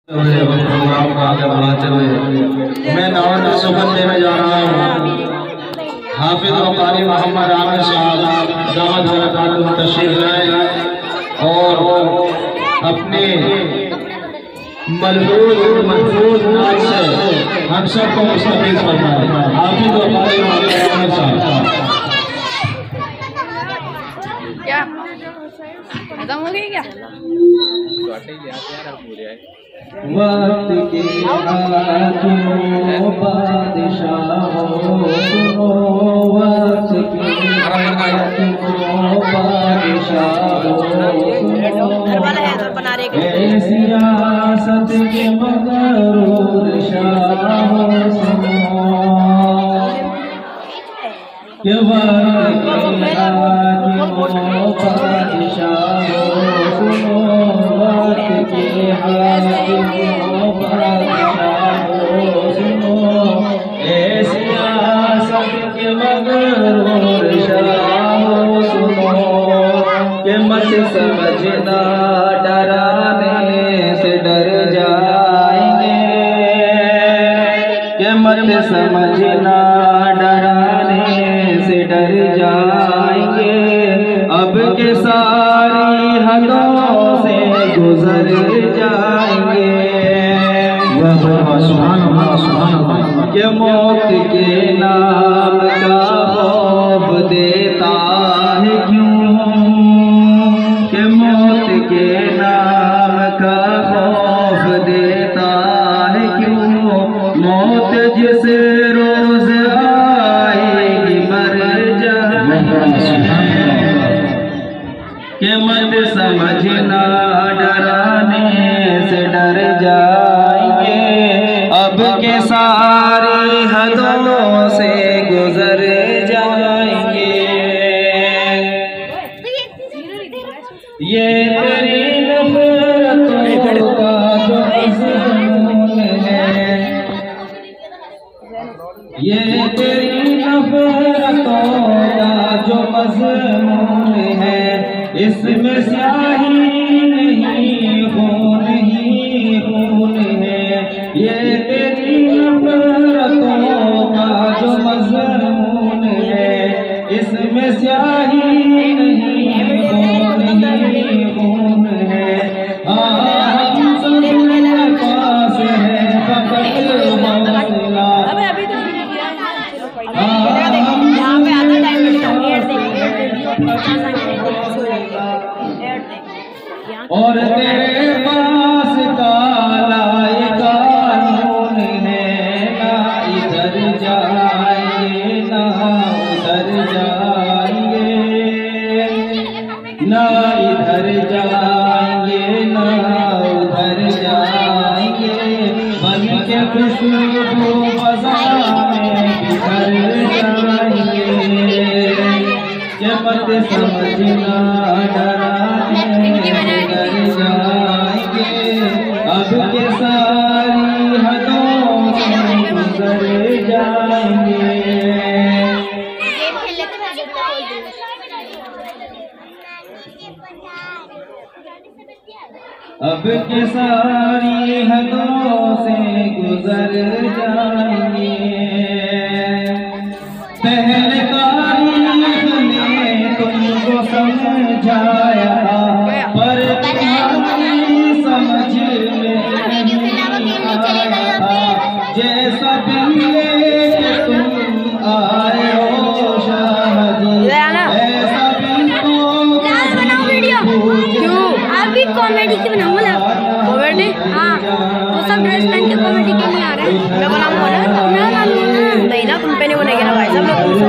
Programme को आगे बढ़ाते हुए मैं दावत सुबह देने जा रहा हूँ। हाफिज और कारी मोहम्मद आमिर साहब दावत बरकातुहू तशरीफ लाए और अपने महफूज नाच से हम सबको मुस्तफीद फरमाए। हाफिज और कारी मोहम्मद आमिर साहब। क्या खत्म हो गई क्या? वक्त के हाकिमों बादशाहों सुनो, वक्त के हाकिमों बादशाहों सुनो, ऐ सियासत के मगरूर शाहों सुनो, कि वक्त के हाकिमों बादशाहों सुनो, वक्त के हाकिमों बादशाहों सुनो, ऐ सियासत के मगरूर शाहों सुनो, कि मत समझना डराने से डर जाएंगे, कि मत समझना डराने से डर जाएंगे, अब के सारी हदों से गुजर जाएंगे। कि मौत के नाम का खौफ देता है क्यों, कि मौत के नाम का खौफ देता है क्यों, मौत जिस रोज आएगी मर जाएगी, कि मत समझना डराने से डर जाएंगे, अब के सारी हदों से गुजर जाएंगे। ये तेरी नफरतों का जो मज़मून है, ये तेरी नफरतों का जो मज़मून है, इसमें स्याही नहीं खून ही खून है, ये तेरी नफरतों का जो मज़मून है, इसमें स्याही नहीं खून ही खून है। हम सबके पास है फकत हौसला, और तेरे पास काला कानून है, ना इधर जाएंगे ना उधर जाएंगे, ना इधर जाएंगे ना उधर जाएंगे, बन के खुशबू फज़ा में बिखर जाएंगे, कि मत समझना डराने डर जाएंगे, अब के सारी हदों से गुजर जाएंगे। अब के सारी हदों से गुजर जाएंगे। पहले तारीख ने तुमको समझाया, पर तुम्हारी समझ में नहीं आया, जैसा बिल्ले तुम आए हो शाहजी, ऐसा बिल तो कॉमेडी की बनाऊंगा। कॉमेडी? हाँ, वो सब ड्रेस पहन के कॉमेडी के लिए आ रहे हैं। मैं बनाऊंगा ना नहीं ना, तुम पहने बनेगा ना भाई, सब लोग तुमसे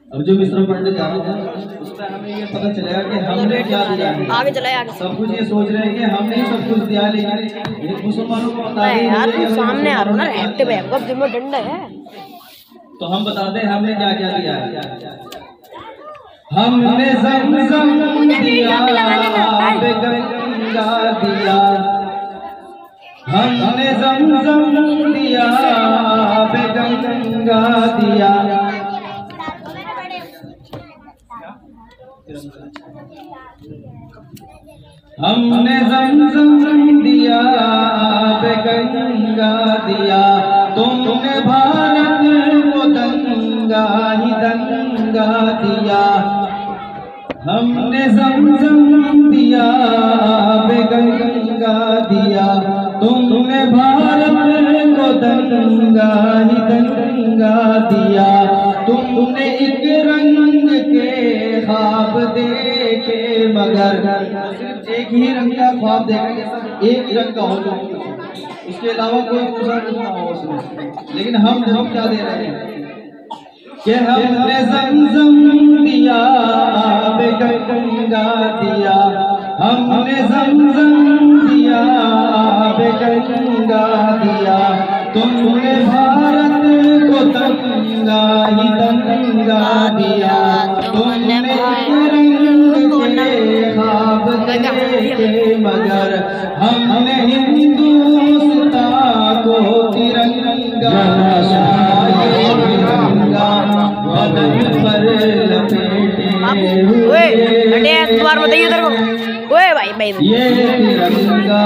अब जो मिश्रण पढ़ने जा रहे हैं उसमें हमें ये पता चलेगा कि हमने क्या दिया है। आगे चलाए आगे। सब कुछ ये सोच रहे हैं कि हमने ही सब कुछ दिया, लेकिन मुसलमानों को बता दें यार, तुम सामने आ रहा हो ना, एक्टिव है, कब जिम्मे डंडा है, तो हम बता दें हमने क्या क्या दिया है। हमने ज़मज़म दिया, गंगा दिया, हमने ज़मज़म दिया, हमने ज़मज़म दिया, गंगा दिया, तुमने भारत को दंगा ही दंगा दिया। हमने ज़मज़म दिया, गंगा दिया, तुमने भारत को दंगा ही दंगा दिया। तुमने एक रंग के ख्वाब देखे मगर सिर्फ एक ही रंग का ख्वाब देखा, एक रंग का हो जो उसके अलावा कोई दूसरा रंग ना हो उसमें। लेकिन हम क्या दे रहे हैं कि हमने ज़मज़म दिया, गंगा दिया, हमने ज़मज़म दिया, गंगा दिया, तुमने भारत को दंगा ही दंगा दिया। तुमने रंग के ख्वाब देखे मगर हमने हिंदुस्तान को तिरंगा बदन पर लपेटे हुए, बार बताइए उधर को। ओए भाई ये तिरंगा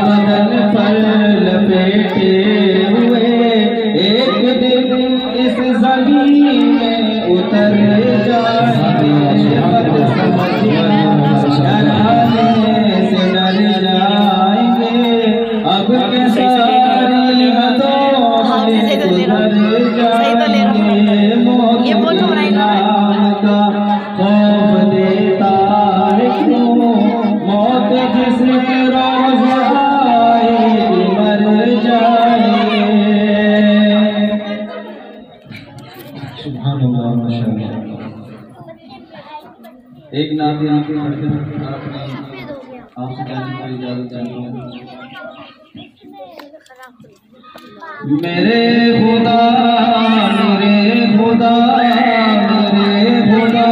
बदन पर लपेटे हुए एक दिन इस ज़मीन में उतर जाएंगे। से डर जाएंगे अब के सारी हदों से गुजर जाएंगे। मौत नाम का खौफ देता है क्यों, मौत जिसके रोज़ आएगी मर जाएंगे। सुभान अल्लाह माशाअल्लाह। एक नाते आके पढ़ते हैं आपसे कहने को इजाजत चाहिए। मेरे खुदा मेरे खुदा मेरे खुदा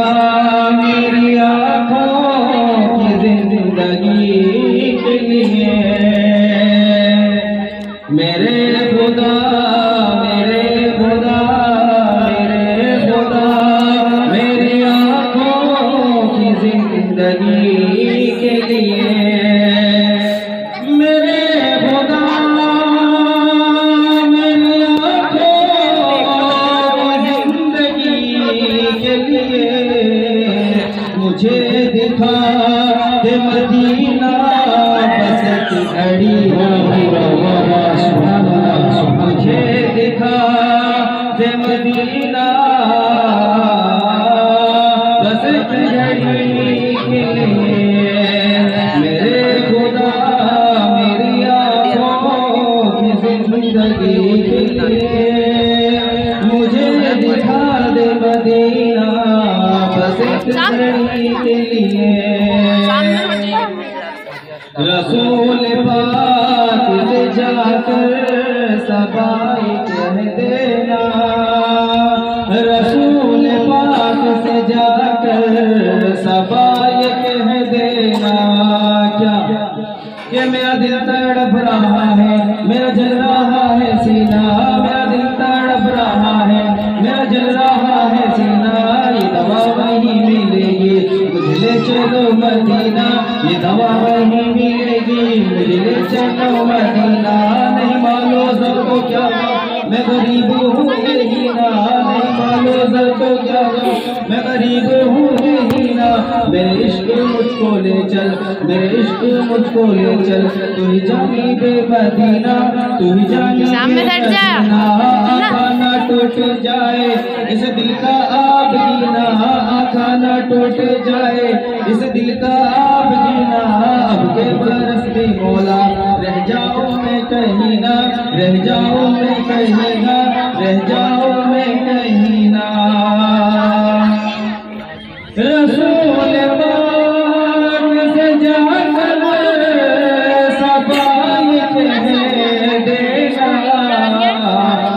मेरी आँखों की जिंदगी के लिए, मेरे खुदा मेरे खुदा मेरे खुदा मेरी आँखों की जिंदगी के लिए, मेरे खुदा मेरी आँखों की जिंदगी के लिए, मुझे दिखा दे मदीना बस की घड़ी, मुझे दिखा दे मदीना बस की घड़ी के लिए, मेरे खुदा मेरी आँखों की जिंदगी के लिए, मुझे दिखा दे मदीना बस की घड़ी के लिए। रसूल पाक से जाकर सबाई कह देना, रसूल पाक से जाकर सबाई कह देना। क्या कि मेरा दिल तड़प रहा है, मेरा जल रहा है सीना, मेरा दिल तड़प रहा है, मेरा जल रहा है सीना। ये दवा वहीं मिलेगी मुझे ले चलो मदीना, ये दवा वहीं मिलेगी मुझे ले चलो मदीना। नहीं मालो सबको क्या मैं गरीब हूँ यही ना, नहीं मालो सबको क्या मैं गरीब हूँ यही ना। मेरे इश्क मुझको ले चल, मेरे इश्क मुझको ले चल, तू ही जानी बेमदीना, तू ही जानी बेमदीना। आँखा ना टूट जाए इस दिल का आप गीना, आँखा ना टूट जाए इस दिल का आप गीना। अब के बरस में मौला रह जाओ मैं कहीं ना, रह जाओ मैं कहीं ना, रह जाओ मैं कहीं ना। रसूल पाक से जाकर सबाई कह देना,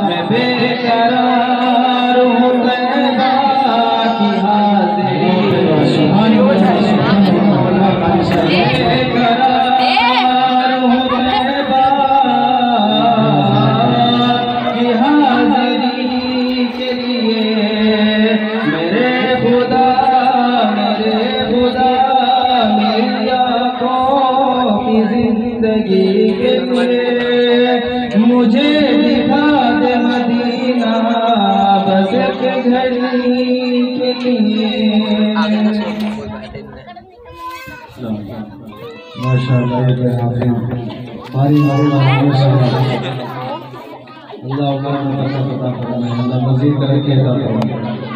मैं बेकरार हूँ तैबा की हाज़िरी, बेकरार हूँ तैबा की हाज़िरी के लिए माशाअल्लाह ये हाफिज बारी अल्लाह उम्र में बरकत अता फरमाए, अल्लाह मज़ीद तरक्की अता फरमाए।